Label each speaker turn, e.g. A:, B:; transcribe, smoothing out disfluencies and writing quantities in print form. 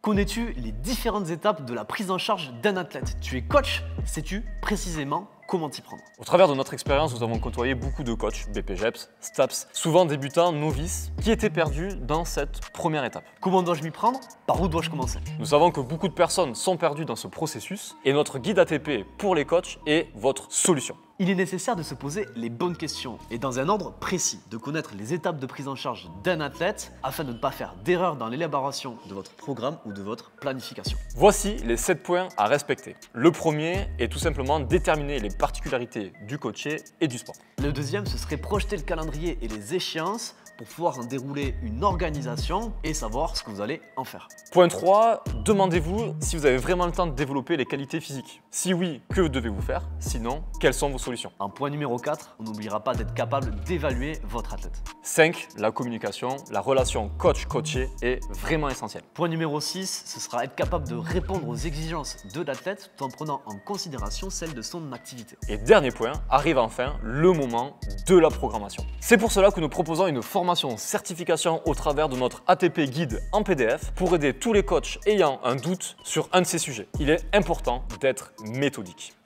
A: Connais-tu les différentes étapes de la prise en charge d'un athlète? Tu es coach, sais-tu précisément comment t'y prendre?
B: Au travers de notre expérience, nous avons côtoyé beaucoup de coachs, BPGEPS, STAPS, souvent débutants, novices, qui étaient perdus dans cette première étape.
A: Comment dois-je m'y prendre? Par où dois-je commencer?
B: Nous savons que beaucoup de personnes sont perdues dans ce processus et notre guide ATP pour les coachs est votre solution.
A: Il est nécessaire de se poser les bonnes questions et dans un ordre précis, de connaître les étapes de prise en charge d'un athlète afin de ne pas faire d'erreur dans l'élaboration de votre programme ou de votre planification.
B: Voici les 7 points à respecter. Le premier est tout simplement déterminer les particularités du coaché et du sport.
A: Le deuxième, ce serait projeter le calendrier et les échéances pour pouvoir en dérouler une organisation et savoir ce que vous allez en faire.
B: Point 3, demandez-vous si vous avez vraiment le temps de développer les qualités physiques. Si oui, que devez-vous faire? Sinon, quelles sont vos solutions?
A: En point numéro 4, on n'oubliera pas d'être capable d'évaluer votre athlète.
B: 5, la communication, la relation coach-coaché est vraiment essentielle.
A: Point numéro 6, ce sera être capable de répondre aux exigences de l'athlète tout en prenant en considération celle de son activité.
B: Et dernier point, arrive enfin le moment de la programmation. C'est pour cela que nous proposons une formation certification au travers de notre ATP guide en PDF pour aider tous les coachs ayant un doute sur un de ces sujets. Il est important d'être méthodique.